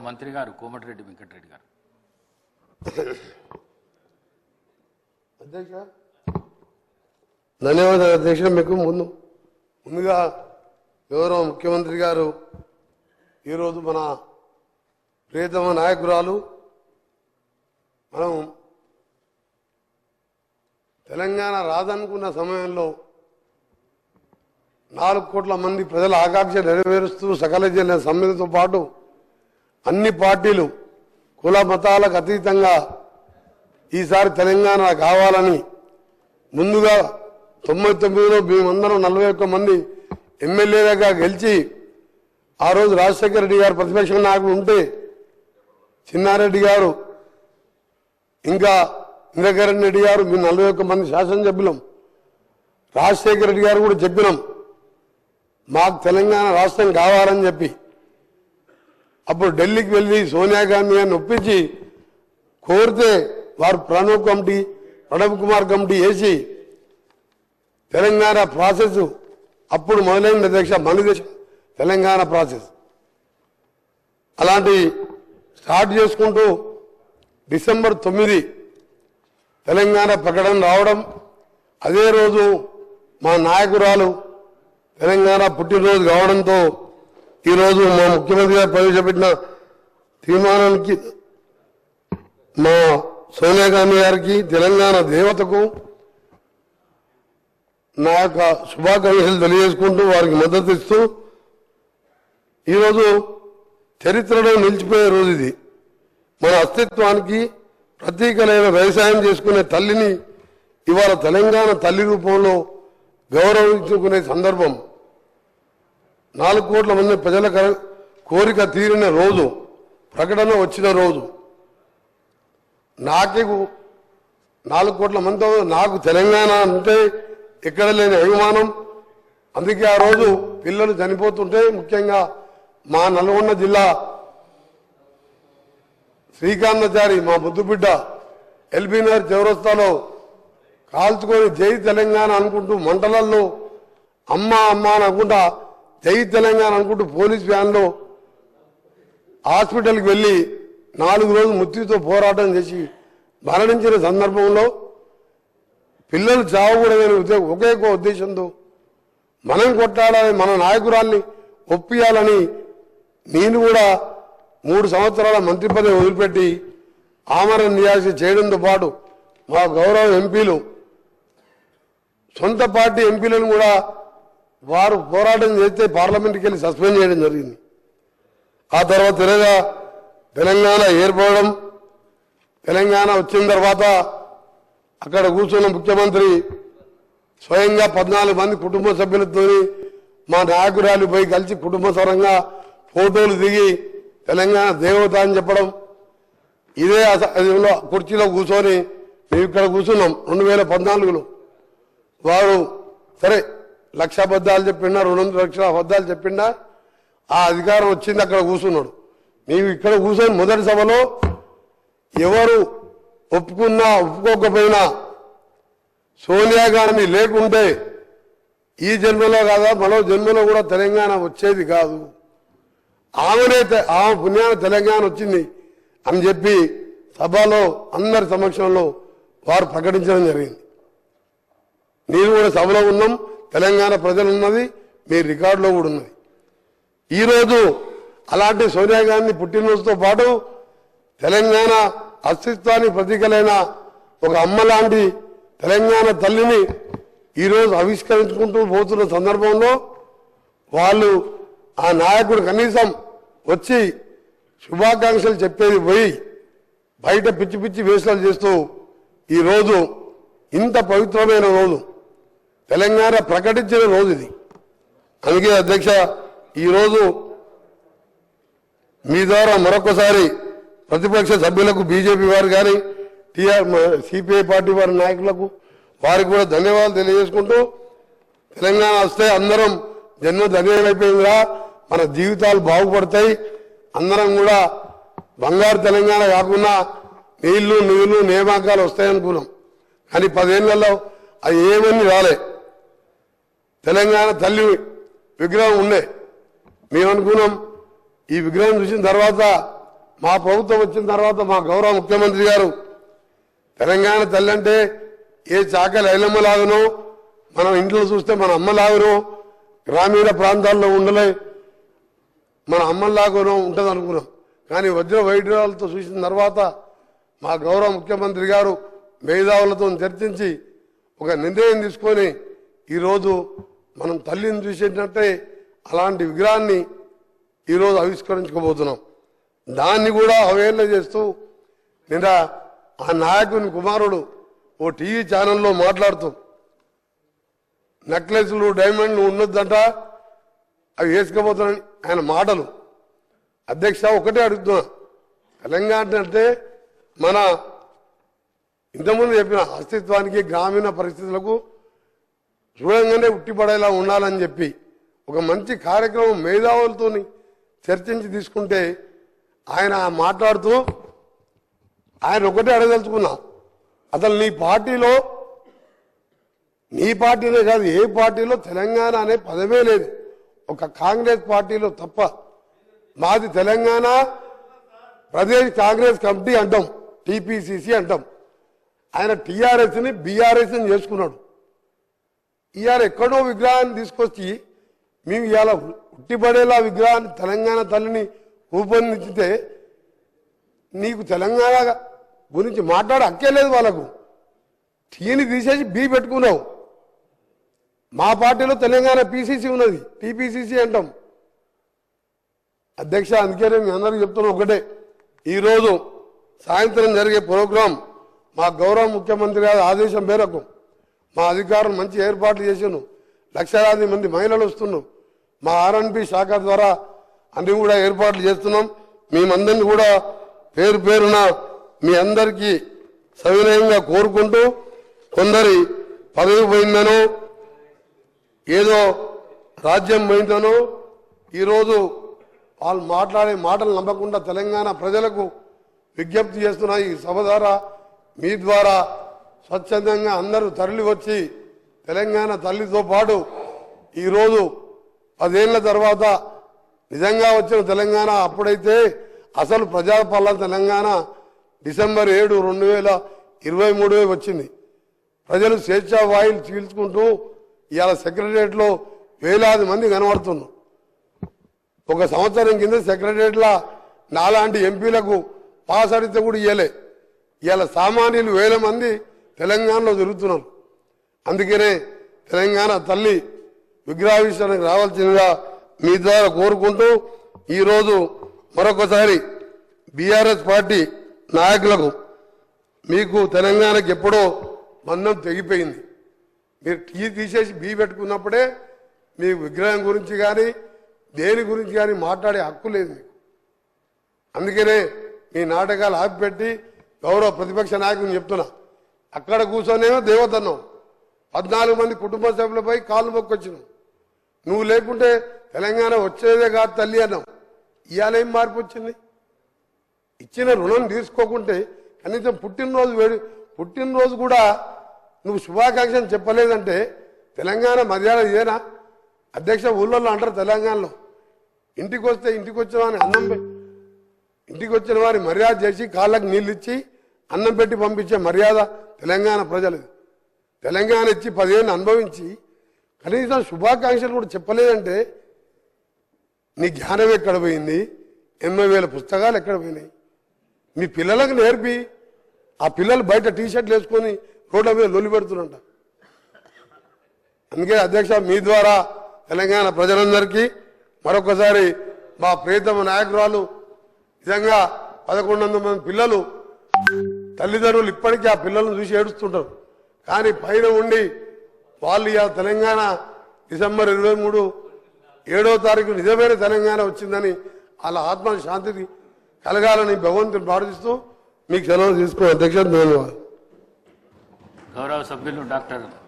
మంత్రి గారు కోమటిరెడ్డి వెంకటరెడ్డి గారు. అధ్యక్ష ధన్యవాదాలు అధ్యక్ష. మీకు ముందుగా గౌరవ ముఖ్యమంత్రి గారు ఈరోజు మన ప్రియతమ నాయకురాలు మనం తెలంగాణ రాదనుకున్న సమయంలో 4 కోట్ల మంది ప్రజల ఆకాంక్ష నెరవేరుస్తూ సకల జన సమ్మెతో పాటు అన్ని పార్టీలు కుల మతాలకు అతీతంగా ఈసారి తెలంగాణ కావాలని ముందుగా 99లో మేమందరం 41 మంది ఎమ్మెల్యేలుగా గెలిచి ఆ రోజు రాజశేఖర రెడ్డి గారు ప్రతిపక్ష నాయకుడు ఉంటే చిన్నారెడ్డి గారు ఇంకా ఇంద్రకరణ్ రెడ్డి గారు మీ 41 మంది శాసనసభ్యులం రాజశేఖర రెడ్డి గారు కూడా చెప్పినాం మాకు తెలంగాణ రాష్ట్రం కావాలని చెప్పి. అప్పుడు ఢిల్లీకి వెళ్ళి సోనియా గాంధీ గారిని ఒప్పించి కోరితే వారు ప్రణబ్ కుమార్ కమిటీ వేసి తెలంగాణ ప్రాసెస్ అప్పుడు మొదలైన అధ్యక్ష మన తెలంగాణ ప్రాసెస్ అలాంటి స్టార్ట్ చేసుకుంటూ డిసెంబర్ 9 తెలంగాణ ప్రకటన రావడం, అదే రోజు మా నాయకురాలు తెలంగాణ పుట్టినరోజు కావడంతో ఈరోజు మా ముఖ్యమంత్రి గారు ప్రవేశపెట్టిన తీర్మానానికి మా సోనియా గాంధీ గారికి తెలంగాణ దేవతకు నా యొక్క శుభాకాంక్షలు తెలియజేసుకుంటూ వారికి మద్దతు ఇస్తూ ఈరోజు చరిత్రలో నిలిచిపోయే రోజు ఇది. మన అస్తిత్వానికి ప్రతీకలైన వ్యవసాయం చేసుకునే తల్లిని ఇవాళ తెలంగాణ తల్లి రూపంలో గౌరవించుకునే సందర్భం. 4 కోట్ల మంది ప్రజల కోరిక తీరిన రోజు, ప్రకటన వచ్చిన రోజు. నాకే 4 కోట్ల మందితో నాకు తెలంగాణ అంటే ఎక్కడ లేని అభిమానం. అందుకే ఆ రోజు పిల్లలు చనిపోతుంటే ముఖ్యంగా మా నల్గొండ జిల్లా శ్రీకాంతాచారి మా ముద్దుబిడ్డ ఎల్బీనగర్ చౌరస్తాలో కాల్చుకొని జై తెలంగాణ అనుకుంటూ మంటలల్లో అమ్మ అమ్మ అని అనుకుంటా జై తెలంగాణ అనుకుంటూ పోలీస్ వ్యాన్లో హాస్పిటల్కి వెళ్లి 4 రోజులు మృత్యుతో పోరాటం చేసి మరణించిన సందర్భంలో పిల్లలు చావకూడదని ఒకే ఉద్దేశంతో మనం కొట్టాలని మన నాయకురాల్ని ఒప్పియాలని నేను కూడా 3 సంవత్సరాల మంత్రి పదవి వదిలిపెట్టి ఆమరణ నిరాశ చేయడంతో పాటు మా గౌరవ ఎంపీలు సొంత పార్టీ ఎంపీలను కూడా వారు పోరాటం చేస్తే పార్లమెంట్కి వెళ్ళి సస్పెండ్ చేయడం జరిగింది. ఆ తర్వాత తెలంగాణ ఏర్పడడం, తెలంగాణ వచ్చిన తర్వాత అక్కడ కూర్చున్న ముఖ్యమంత్రి స్వయంగా 14 మంది కుటుంబ సభ్యులతో మా నాయకురాలు పోయి కలిసి కుటుంబ సరంగా ఫోటోలు దిగి తెలంగాణ దేవత అని చెప్పడం. ఇదే కుర్చీలో కూర్చొని మేము ఇక్కడ కూర్చున్నాం 2014లో. వారు సరే 1,00,000 అబద్ధాలు చెప్పిండా 200 లక్షల అబద్ధాలు చెప్పిండా ఆ అధికారం వచ్చింది, అక్కడ కూర్చున్నాడు. మేము ఇక్కడ కూర్చొని మొదటి సభలో ఎవరు ఒప్పుకున్నా ఒప్పుకోకపోయినా సోనియా గాంధీ లేకుంటే ఈ జన్మలో కాదా మరో జన్మలో కూడా తెలంగాణ వచ్చేది కాదు, ఆమె పుణ్యాన తెలంగాణ వచ్చింది అని చెప్పి సభలో అందరి సమక్షంలో వారు ప్రకటించడం జరిగింది. నేను కూడా సభలో ఉన్నాం, తెలంగాణ ప్రజలు ఉన్నది, మీ రికార్డులో కూడా ఉన్నది. ఈరోజు అలాంటి సోనియా గాంధీ పుట్టినరోజుతో పాటు తెలంగాణ అస్తిత్వానికి ప్రతీకలైన ఒక అమ్మ లాంటి తెలంగాణ తల్లిని ఈరోజు ఆవిష్కరించుకుంటూ పోతున్న సందర్భంలో వాళ్ళు ఆ నాయకుడు కనీసం వచ్చి శుభాకాంక్షలు చెప్పేది పోయి బయట పిచ్చి పిచ్చి వేషాలు చేస్తూ ఈరోజు ఇంత పవిత్రమైన రోజు తెలంగాణ ప్రకటించిన రోజు ఇది. అందుకే అధ్యక్ష ఈరోజు మీ ద్వారా మరొకసారి ప్రతిపక్ష సభ్యులకు బీజేపీ వారు కానీ సిపిఐ పార్టీ వారి నాయకులకు వారికి కూడా ధన్యవాదాలు తెలియజేసుకుంటూ తెలంగాణ వస్తే అందరం జన్మ ధన్యమైపోయిందిరా, మన జీవితాలు బాగుపడతాయి, అందరం కూడా బంగారు తెలంగాణ కాకుండా నీళ్లు నిధులు నియామకాలు వస్తాయనుకున్నాం. కానీ 10 ఏళ్లలో అది ఏమని రాలే. తెలంగాణ తల్లి విగ్రహం ఉండే, మేమనుకున్నాం ఈ విగ్రహం చూసిన తర్వాత మా ప్రభుత్వం వచ్చిన తర్వాత మా గౌరవ ముఖ్యమంత్రి గారు తెలంగాణ తల్లి అంటే ఏ చాకలి ఐలమ్మలాగనో మనం ఇంట్లో చూస్తే మన అమ్మలాగనో గ్రామీణ ప్రాంతాల్లో ఉండలే మన అమ్మలాగనో ఉంటుంది అనుకున్నాం. కానీ వజ్ర వైద్యులతో చూసిన తర్వాత మా గౌరవ ముఖ్యమంత్రి గారు మేధావులతో చర్చించి ఒక నిర్ణయం తీసుకొని ఈరోజు మనం తల్లిని చూసేటట్టే అలాంటి విగ్రహాన్ని ఈరోజు ఆవిష్కరించుకోబోతున్నాం. దాన్ని కూడా అవహేళన చేస్తూ నిన్న ఆ నాయకుని కుమారుడు ఓ టీవీ ఛానల్లో మాట్లాడుతూ నెక్లెస్లు డైమండ్లు ఉండొద్దంట అవి వేసుకుపోతానని ఆయన మాటలు. అధ్యక్ష ఒకటే అడుగుతున్నా, తెలంగాణ అంటే మన ఇంతకుముందు చెప్పిన అస్తిత్వానికి గ్రామీణ పరిస్థితులకు చూడంగానే ఉట్టిపడేలా ఉండాలని చెప్పి ఒక మంచి కార్యక్రమం మేధావులతో చర్చించి తీసుకుంటే ఆయన మాట్లాడుతూ ఆయన ఒకటే అడగదలుచుకున్నా, అసలు నీ పార్టీలో కాదు ఏ పార్టీలో తెలంగాణ అనే పదమే లేదు, ఒక కాంగ్రెస్ పార్టీలో తప్ప. మాది తెలంగాణ ప్రదేశ్ కాంగ్రెస్ కమిటీ అంటాం, టీపీసీసీ అంటాం. ఆయన టీఆర్ఎస్ని బీఆర్ఎస్ని చేసుకున్నాడు. ఇవాళ ఎక్కడో విగ్రహాన్ని తీసుకొచ్చి మేము ఇవాళ ఉట్టిపడేలా విగ్రహాన్ని తెలంగాణ తల్లిని రూపొందించితే నీకు తెలంగాణ గురించి మాట్లాడే హక్కే లేదు. వాళ్ళకు టీని తీసేసి బీ పెట్టుకున్నావు. మా పార్టీలో తెలంగాణ పీసీసీ ఉన్నది, టీపీసీసీ అంటాం. అధ్యక్ష అందుకనే మీ అందరికీ చెప్తున్నా ఒకటే, ఈరోజు సాయంత్రం జరిగే ప్రోగ్రాం మా గౌరవ ముఖ్యమంత్రి గారి ఆదేశం మేరకు మా అధికారులు మంచి ఏర్పాట్లు చేసాను. లక్షలాది మంది మహిళలు వస్తున్నారు. మా ఆర్ఎండ్బి శాఖ ద్వారా అన్ని కూడా ఏర్పాట్లు చేస్తున్నాం. మేమందరినీ కూడా పేరు పేరున మీ అందరికీ సవినయంగా కోరుకుంటూ, కొందరి పదవి పోయిందనో ఏదో రాజ్యం పోయిందనో ఈరోజు వాళ్ళు మాట్లాడే మాటలు నమ్మకుండా తెలంగాణ ప్రజలకు విజ్ఞప్తి చేస్తున్నా. ఈ సభ ద్వారా మీ ద్వారా స్వచ్ఛందంగా అందరూ తరలి వచ్చి తెలంగాణ తల్లితో పాటు ఈరోజు 10 ఏళ్ల తర్వాత నిజంగా వచ్చిన తెలంగాణ, అప్పుడైతే అసలు ప్రజాపాలన తెలంగాణ డిసెంబర్ 7, 2023 వచ్చింది. ప్రజలు స్వేచ్ఛా వాయులు చీల్చుకుంటూ ఇవాళ సెక్రటరియట్లో వేలాది మంది కనబడుతున్నారు. ఒక సంవత్సరం కింద సెక్రటరియట్లో నాలాంటి ఎంపీలకు పాస్ అడిగితే కూడా ఇవ్వలే. ఇవాళ సామాన్యులు వేల మంది తెలంగాణలో తిరుగుతున్నారు. అందుకనే తెలంగాణ తల్లి విగ్రహావిష్కరణకు రావాల్సిందిగా మీ ద్వారా కోరుకుంటూ, ఈరోజు మరొకసారి బీఆర్ఎస్ పార్టీ నాయకులకు మీకు తెలంగాణకు ఎప్పుడో బంధం తెగిపోయింది. మీరు టీ తీసేసి బీ పెట్టుకున్నప్పుడే మీ విగ్రహం గురించి కానీ దేని గురించి కానీ మాట్లాడే హక్కు లేదు మీకు. అందుకనే మీ నాటకాలు ఆపిపెట్టి గౌరవ ప్రతిపక్ష నాయకుని చెప్తున్నా, అక్కడ కూర్చొనేమో దేవతన్నావు, 14 మంది కుటుంబ సభ్యులపై కాళ్ళు మొక్కొచ్చినావు. నువ్వు లేకుంటే తెలంగాణ వచ్చేదే కాదు తల్లి అన్నావు. ఇవాళ ఏం మార్పు వచ్చింది? ఇచ్చిన రుణం తీసుకోకుంటే కనీసం పుట్టినరోజు కూడా నువ్వు శుభాకాంక్షలు చెప్పలేదంటే తెలంగాణ మర్యాద ఇదేనా? అధ్యక్ష ఊళ్ళల్లో అంటారు తెలంగాణలో, ఇంటికి వస్తే ఇంటికి వచ్చిన వారిని ఇంటికి వచ్చిన వారి మర్యాద చేసి కాళ్ళకు నీళ్ళు ఇచ్చి అన్నం పెట్టి పంపించే మర్యాద తెలంగాణ ప్రజలు. తెలంగాణ ఇచ్చి 10 ఏళ్ళు అనుభవించి కనీసం శుభాకాంక్షలు కూడా చెప్పలేదంటే నీ జ్ఞానం ఎక్కడ పోయింది? 80,000 పుస్తకాలు ఎక్కడ పోయినాయి? మీ పిల్లలకు నేర్పి ఆ పిల్లలు బయట టీషర్ట్లు వేసుకొని రోడ్ల మీద లొల్లి పెడుతున్నంట. అందుకే అధ్యక్ష మీ ద్వారా తెలంగాణ ప్రజలందరికీ మరొకసారి మా ప్రియతమ నాయకురాలు నిజంగా 1100 మంది పిల్లలు తల్లిదండ్రులు ఇప్పటికీ ఆ పిల్లలను చూసి ఏడుస్తుంటారు. కానీ పైన ఉండి వాళ్ళు ఇవాళ తెలంగాణ డిసెంబర్ 23, 7వ తారీఖు నిజమైన తెలంగాణ వచ్చిందని వాళ్ళ ఆత్మ శాంతిని కలగాలని భగవంతుని ప్రార్థిస్తూ మీకు సెలవు తీసుకున్న అధ్యక్ష ధన్యవాదాలు. గౌరవ సభ్యులు డాక్టర్